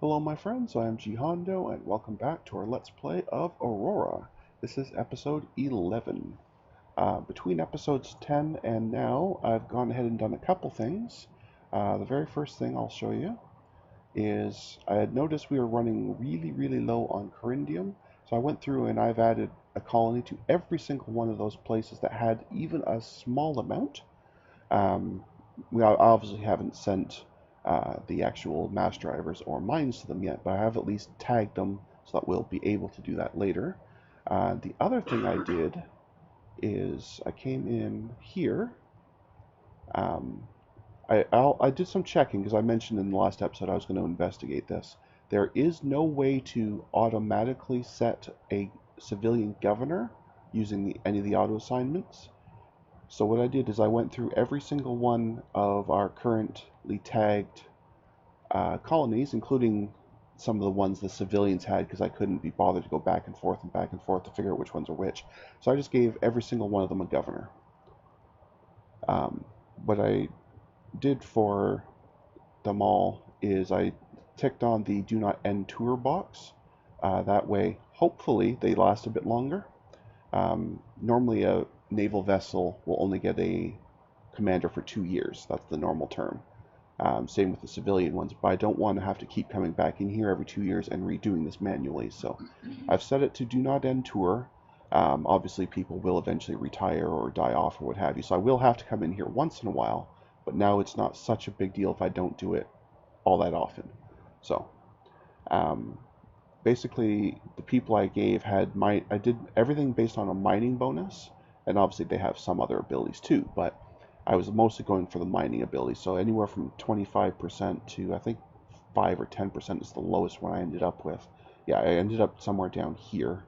Hello my friends, I am G Hondo and welcome back to our Let's Play of Aurora. This is episode 11. Between episodes 10 and now, I've gone ahead and done a couple things. The very first thing I'll show you is I had noticed we were running really low on coryndium, so I went through and I've added a colony to every single one of those places that had even a small amount. Um, we obviously haven't sent the actual mass drivers or mines to them yet, but I have at least tagged them so that we'll be able to do that later. The other thing I did is I came in here. Um, I did some checking because I mentioned in the last episode I was going to investigate this. There is no way to automatically set a civilian governor using any of the auto assignments. So what I did is I went through every single one of our currently tagged colonies, including some of the ones the civilians had because I couldn't be bothered to go back and forth to figure out which ones are which. So I just gave every single one of them a governor. What I did for them all is I ticked on the do not end tour box. That way, hopefully, they last a bit longer. Normally, a naval vessel will only get a commander for 2 years. That's the normal term. Same with the civilian ones, but I don't want to have to keep coming back in here every 2 years and redoing this manually. So I've set it to do not end tour. Obviously, people will eventually retire or die off or what have you, so I will have to come in here once in a while, but now it's not such a big deal if I don't do it all that often. So um, basically, the people I gave I did everything based on a mining bonus, and obviously they have some other abilities too, but I was mostly going for the mining ability, so anywhere from 25% to I think 5 or 10% is the lowest one I ended up with. Yeah, I ended up somewhere down here.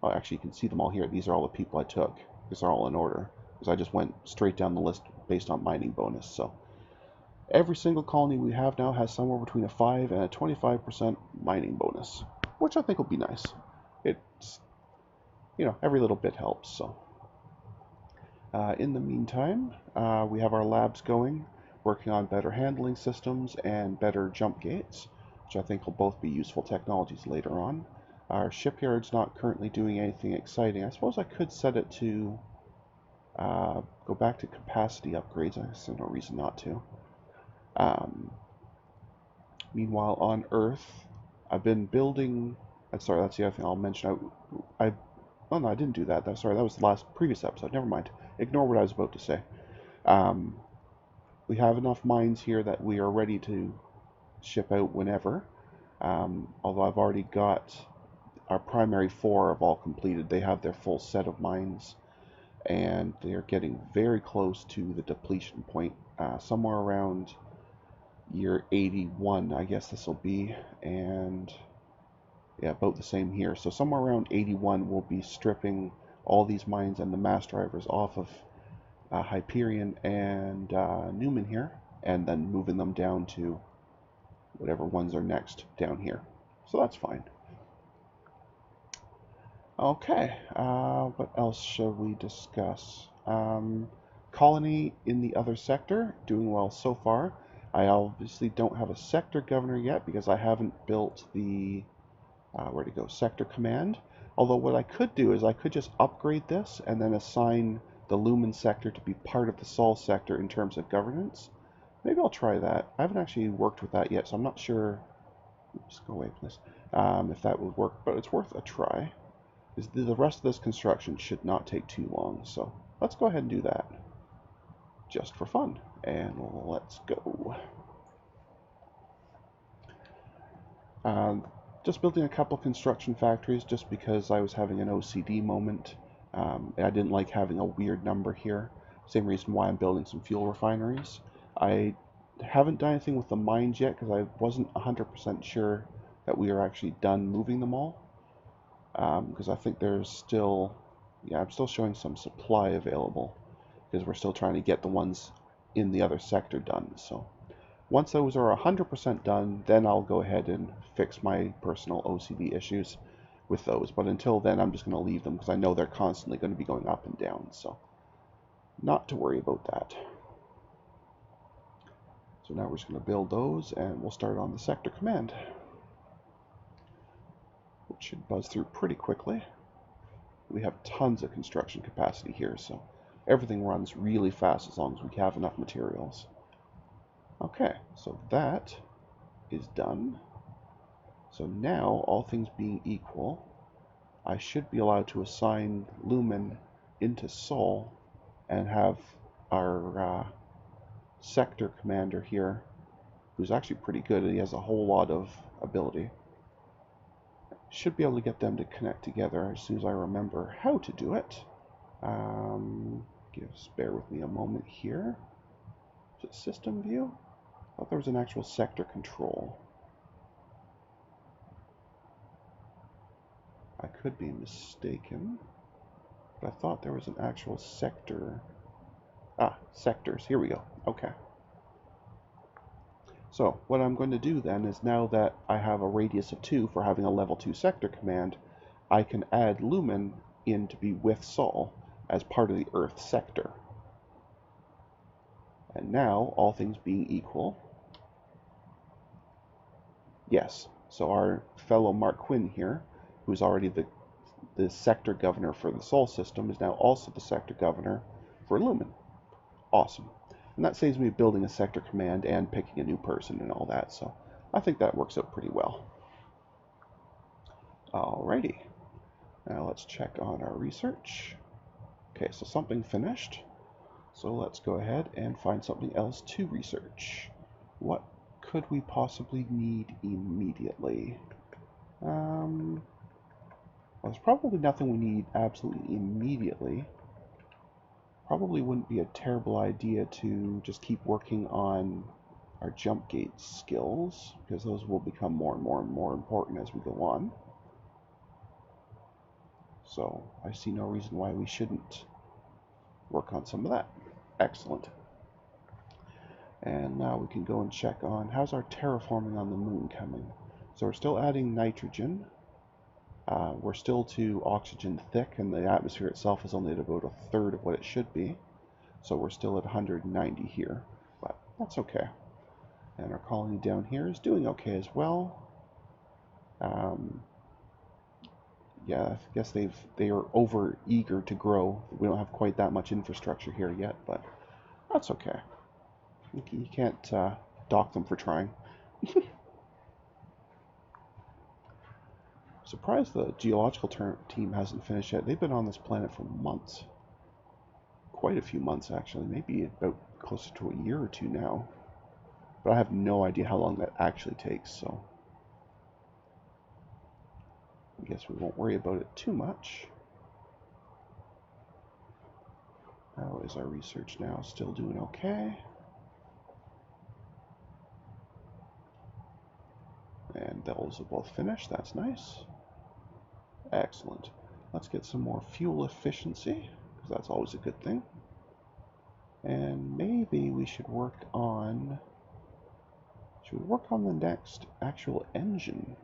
Oh, actually, you can see them all here. These are all the people I took, because they're all in order, because I just went straight down the list based on mining bonus. So every single colony we have now has somewhere between a 5 and a 25% mining bonus, which I think will be nice. It's, every little bit helps, so. In the meantime, we have our labs going, working on better handling systems and better jump gates, which I think will both be useful technologies later on. Our shipyard's not currently doing anything exciting. I suppose I could set it to go back to capacity upgrades. I guess there's no reason not to. Um, Meanwhile, on Earth, I've been building. Sorry, that's the other thing I'll mention. Oh no, I didn't do that. Sorry, that was the previous episode. Never mind. Ignore what I was about to say. Um, we have enough mines here that we are ready to ship out whenever. Although I've already got our primary four have all completed. They have their full set of mines, and they are getting very close to the depletion point. Somewhere around year 81, I guess this will be, and yeah, about the same here. So somewhere around 81, we'll be stripping all these mines and the mass drivers off of Hyperion and Newman here, and then moving them down to whatever ones are next down here. So that's fine. Okay, what else shall we discuss? Colony in the other sector, doing well so far. I obviously don't have a sector governor yet because I haven't built the, where to go, sector command. Although what I could do is I could just upgrade this and then assign the Lumen sector to be part of the Sol sector in terms of governance. Maybe I'll try that. I haven't actually worked with that yet, so I'm not sure. Oops, go away, please. If that would work, but it's worth a try. The rest of this construction should not take too long, so let's go ahead and do that just for fun, and let's go. Just building a couple construction factories just because I was having an OCD moment. I didn't like having a weird number here. Same reason why I'm building some fuel refineries. I haven't done anything with the mines yet because I wasn't 100% sure that we are actually done moving them all. Because I think there's still, yeah, I'm still showing some supply available because we're still trying to get the ones in the other sector done. So once those are 100% done, then I'll go ahead and fix my personal OCD issues with those. But until then, I'm just going to leave them because I know they're constantly going to be going up and down. So not to worry about that. So now we're just going to build those and we'll start on the sector command. It should buzz through pretty quickly. We have tons of construction capacity here, so everything runs really fast as long as we have enough materials. Okay, so that is done. So now, all things being equal, I should be allowed to assign Lumen into Sol and have our sector commander here, who's actually pretty good and he has a whole lot of ability. Should be able to get them to connect together as soon as I remember how to do it. Just bear with me a moment here. Is it system view? I thought there was an actual sector control. I could be mistaken, but I thought there was an actual sector. Ah, sectors. Here we go. Okay. So what I'm going to do then is, now that I have a radius of 2 for having a level 2 sector command, I can add Lumen in to be with Sol as part of the Earth sector. And now, all things being equal, yes, so our fellow Mark Quinn here, who's already the sector governor for the Sol system, is now also the sector governor for Lumen. Awesome. And that saves me building a sector command and picking a new person and all that, so I think that works out pretty well. Alrighty. Now let's check on our research. Okay, so something finished. So let's go ahead and find something else to research. What could we possibly need immediately? Well, there's probably nothing we need absolutely immediately. Probably wouldn't be a terrible idea to just keep working on our jump gate skills, because those will become more and more and more important as we go on. So I see no reason why we shouldn't work on some of that. Excellent. And now we can go and check on how's our terraforming on the moon coming. So we're still adding nitrogen. We're still to oxygen thick, and the atmosphere itself is only at about a third of what it should be. So we're still at 190 here, but that's okay. And our colony down here is doing okay as well. Yeah, I guess they are over eager to grow. We don't have quite that much infrastructure here yet, but that's okay. You can't dock them for trying. Surprised the geological team hasn't finished yet. They've been on this planet for months. Quite a few months, actually. Maybe about closer to a year or two now. But I have no idea how long that actually takes, so I guess we won't worry about it too much. How is our research now? Still doing okay. And those are both finished. That's nice. Excellent. Let's get some more fuel efficiency, because that's always a good thing. And maybe we should work on... Should we work on the next actual engine?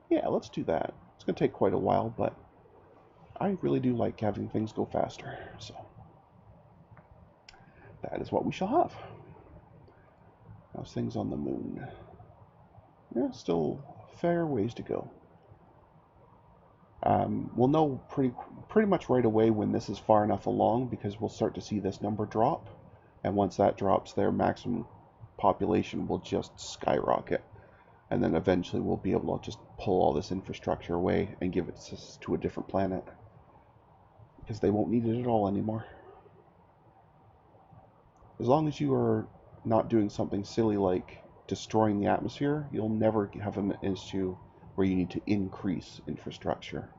Yeah, let's do that. It's going to take quite a while, but I really do like having things go faster, so that is what we shall have. How's things on the moon? Yeah, still a fair ways to go. We'll know pretty much right away when this is far enough along, because we'll start to see this number drop, and once that drops, their maximum population will just skyrocket, and then eventually we'll be able to just pull all this infrastructure away and give it to a different planet, because they won't need it at all anymore. As long as you are not doing something silly like destroying the atmosphere, you'll never have an issue where you need to increase infrastructure.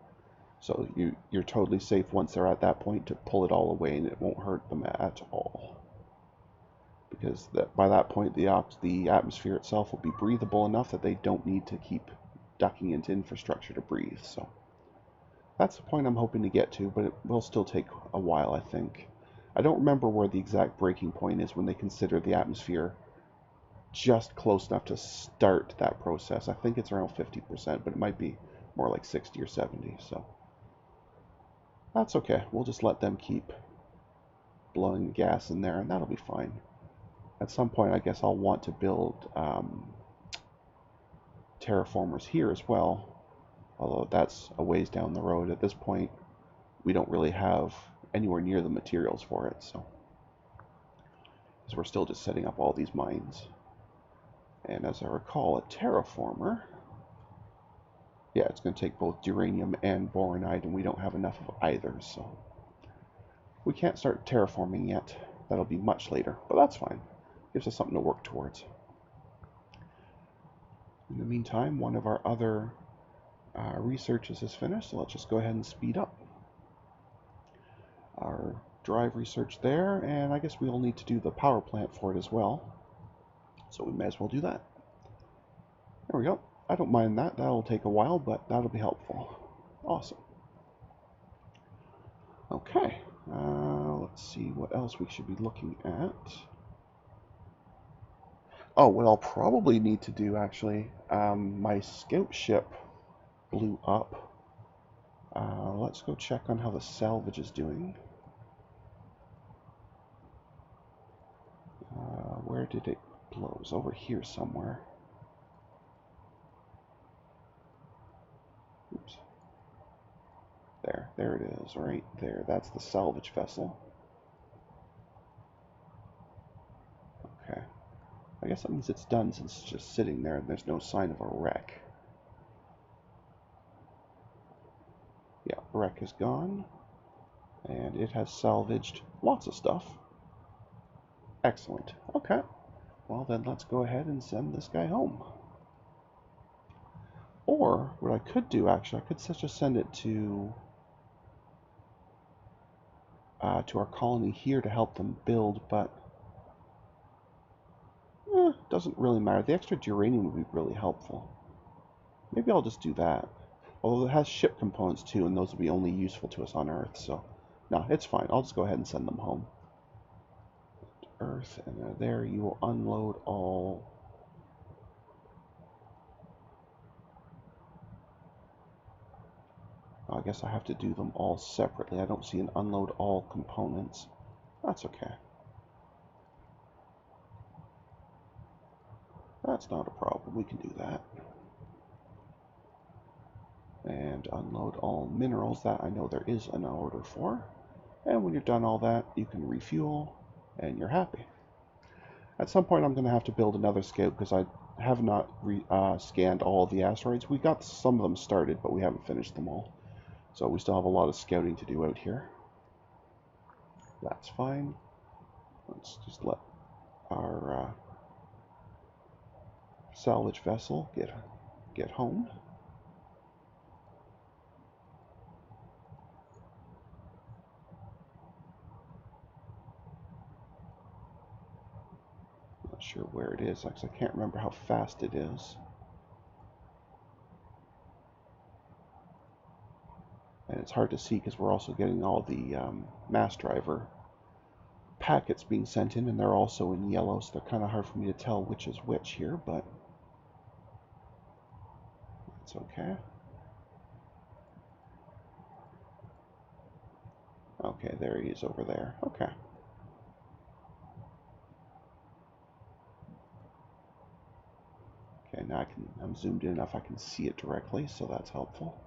So you're totally safe once they're at that point to pull it all away, and it won't hurt them at all. Because by that point, the atmosphere itself will be breathable enough that they don't need to keep ducking into infrastructure to breathe. So that's the point I'm hoping to get to, but it will still take a while, I think. I don't remember where the exact breaking point is when they consider the atmosphere just close enough to start that process. I think it's around 50%, but it might be more like 60 or 70, so that's okay. We'll just let them keep blowing gas in there, and that'll be fine. At some point, I guess I'll want to build terraformers here as well, although that's a ways down the road. At this point, we don't really have anywhere near the materials for it, so because we're still just setting up all these mines. And as I recall, a terraformer, yeah, it's going to take both duranium and boronite, and we don't have enough of either, so we can't start terraforming yet. That'll be much later, but that's fine. Gives us something to work towards. In the meantime, one of our other researches is finished, so let's just go ahead and speed up our drive research there, and I guess we'll need to do the power plant for it as well, so we may as well do that. There we go. I don't mind that. That'll take a while, but that'll be helpful. Awesome. Okay, let's see what else we should be looking at. Oh, what I'll probably need to do, actually, my scout ship blew up. Let's go check on how the salvage is doing. Where did it blow? It was over here somewhere. Oops. There it is, right there. That's the salvage vessel. Okay. I guess that means it's done since it's just sitting there and there's no sign of a wreck. Yeah, wreck is gone. And it has salvaged lots of stuff. Excellent. Okay. Well, then let's go ahead and send this guy home. Or, what I could do, actually, I could just send it to our colony here to help them build, but doesn't really matter. The extra uranium would be really helpful. Maybe I'll just do that. Although it has ship components too, and those will be only useful to us on Earth, so no, it's fine. I'll just go ahead and send them home. Earth, and there you will unload all. I guess I have to do them all separately. I don't see an unload all components. That's okay. That's not a problem. We can do that. And unload all minerals. That I know there is an order for. And when you're done all that, you can refuel, and you're happy. At some point, I'm going to have to build another scout because I have not scanned all of the asteroids. We got some of them started, but we haven't finished them all. So we still have a lot of scouting to do out here. That's fine. Let's just let our salvage vessel get home. Not sure where it is, because I can't remember how fast it is. And it's hard to see because we're also getting all the mass driver packets being sent in, and they're also in yellow, so they're kind of hard for me to tell which is which here, but it's okay. Okay, there he is over there. Okay. Okay, now I'm zoomed in enough I can see it directly, so that's helpful.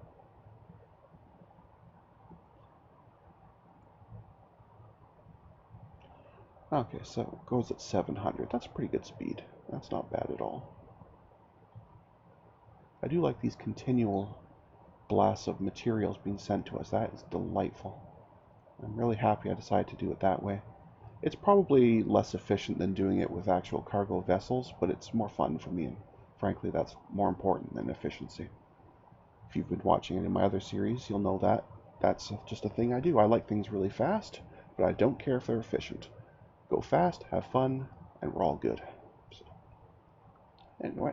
Okay, so it goes at 700. That's pretty good speed. That's not bad at all. I do like these continual blasts of materials being sent to us. That is delightful. I'm really happy I decided to do it that way. It's probably less efficient than doing it with actual cargo vessels, but it's more fun for me, and frankly, that's more important than efficiency. If you've been watching any of my other series, you'll know that that's just a thing I do. I like things really fast, but I don't care if they're efficient. Go fast, have fun, and we're all good. So, anyway,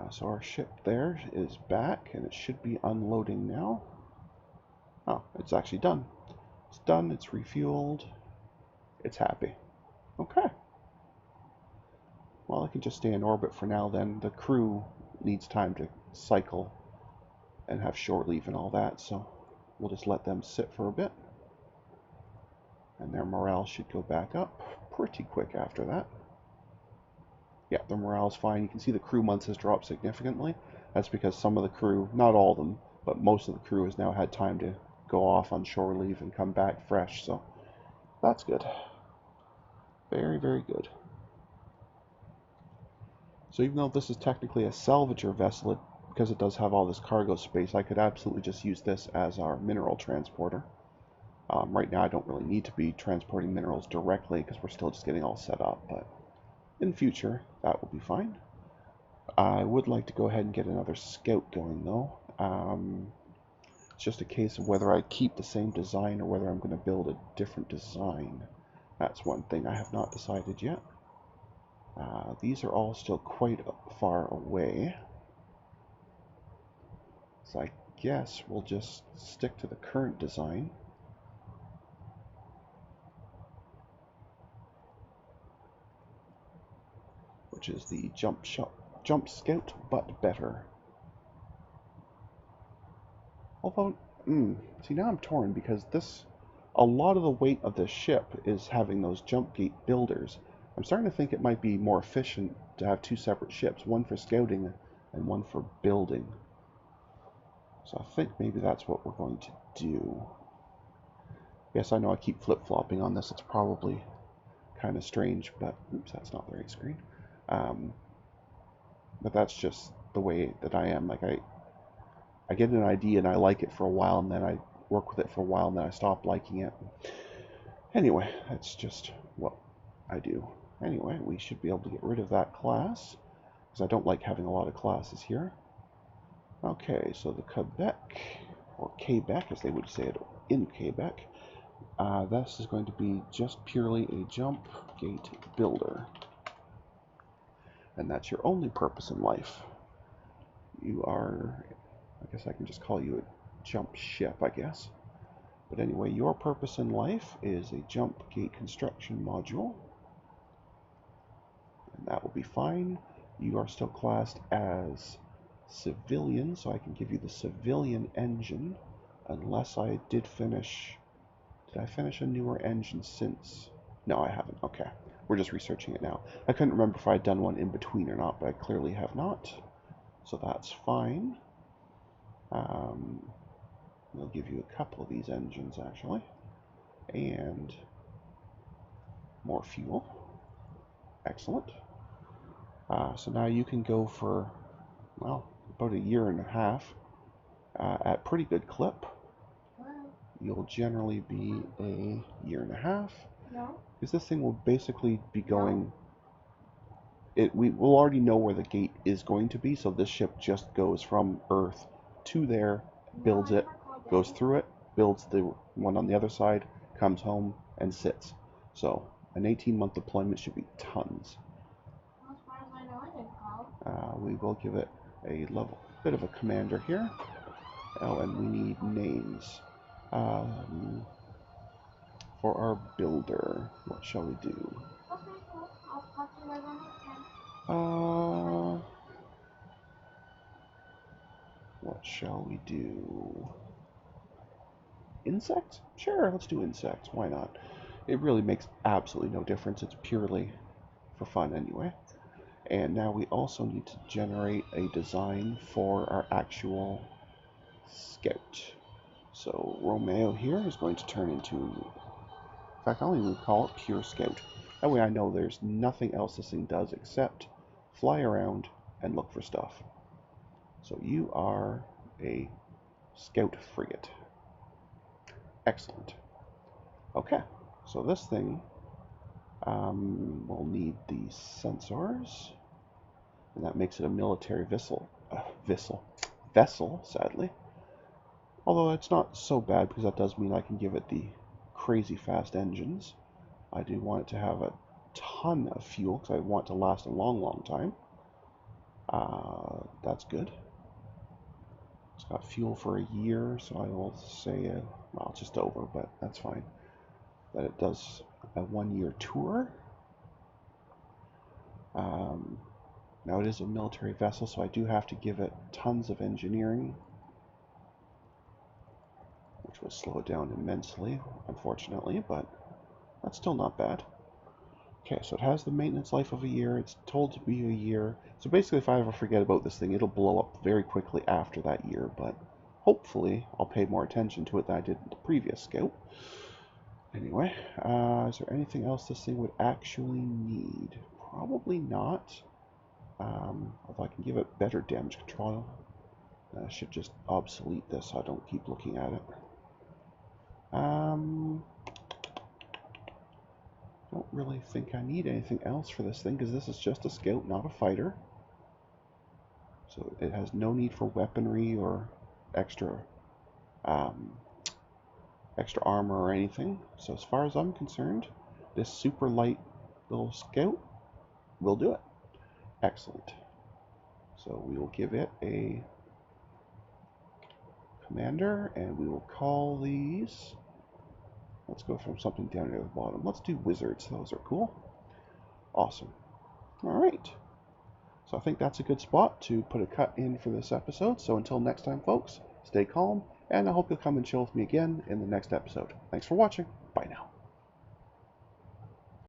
so our ship there is back, and it should be unloading now. Oh, it's actually done. It's done, it's refueled, it's happy. Okay. Well, I can just stay in orbit for now then. The crew needs time to cycle and have shore leave and all that, so we'll just let them sit for a bit. And their morale should go back up pretty quick after that. Yeah, the morale's fine. You can see the crew months has dropped significantly. That's because some of the crew, not all of them, but most of the crew has now had time to go off on shore leave and come back fresh, so that's good. Very, very good. So even though this is technically a salvager vessel, because it does have all this cargo space, I could absolutely just use this as our mineral transporter. Right now I don't really need to be transporting minerals directly because we're still just getting all set up, but in future that will be fine. I would like to go ahead and get another scout going though. It's just a case of whether I keep the same design or whether I'm going to build a different design. That's one thing I have not decided yet. These are all still quite far away. So I guess we'll just stick to the current design. Which is the jump scout, but better. Although, see now I'm torn because a lot of the weight of this ship is having those jump gate builders. I'm starting to think it might be more efficient to have two separate ships, one for scouting and one for building. So I think maybe that's what we're going to do. Yes, I know I keep flip-flopping on this. It's probably kind of strange, but oops, that's not the right screen. But that's just the way that I am. Like I get an idea and I like it for a while, and then I work with it for a while, and then I stop liking it. Anyway, that's just what I do. Anyway, we should be able to get rid of that class, because I don't like having a lot of classes here. Okay, so the Quebec, or Quebec as they would say it in Quebec, this is going to be just purely a jump gate builder. And that's your only purpose in life. You are, I guess I can just call you a jump ship, I guess. But anyway, your purpose in life is a jump gate construction module. And that will be fine. You are still classed as civilian, so I can give you the civilian engine, unless I did finish... Did I finish a newer engine since? No, I haven't. Okay. We're just researching it now. I couldn't remember if I had done one in between or not, but I clearly have not. So that's fine. We'll give you a couple of these engines, actually. And more fuel. Excellent. So now you can go for, well, about a year and a half at pretty good clip. You'll generally be a year and a half. No. Because this thing will basically be going... We will already know where the gate is going to be, so this ship just goes from Earth to there, builds it, goes through it, builds the one on the other side, comes home, and sits. So an 18-month deployment should be tons. As far as I know, I didn't go. We will give it a bit of a commander here. Oh, and we need names. For our builder, what shall we do? Okay, cool. I'll talk to you later on. What shall we do? Insects? Sure, let's do insects. Why not? It really makes absolutely no difference. It's purely for fun anyway. And now we also need to generate a design for our actual scout. So Romeo here is going to turn into... In fact, I'll even call it pure scout. That way I know there's nothing else this thing does except fly around and look for stuff. So you are a scout frigate. Excellent. Okay, so this thing will need the sensors, and that makes it a military vessel, sadly. Although it's not so bad because that does mean I can give it the crazy fast engines. I do want it to have a ton of fuel because I want it to last a long, long time. That's good. It's got fuel for a year, so I will say, well, just over, but that's fine. That it does a 1-year tour. Now it is a military vessel, so I do have to give it tons of engineering, which will slow it down immensely, unfortunately, but that's still not bad. Okay, so it has the maintenance life of a year. It's told to be a year. So basically, if I ever forget about this thing, it'll blow up very quickly after that year. But hopefully, I'll pay more attention to it than I did in the previous scout. Anyway, is there anything else this thing would actually need? Probably not. Although I can give it better damage control. I should just obsolete this so I don't keep looking at it. Don't really think I need anything else for this thing because this is just a scout, not a fighter. So it has no need for weaponry or extra extra armor or anything. So as far as I'm concerned, this super light little scout will do it. Excellent. So we will give it a commander and we will call these. Let's go from something down near the bottom. Let's do wizards. Those are cool. Awesome. All right. So I think that's a good spot to put a cut in for this episode. So until next time, folks, stay calm, and I hope you'll come and chill with me again in the next episode. Thanks for watching. Bye now.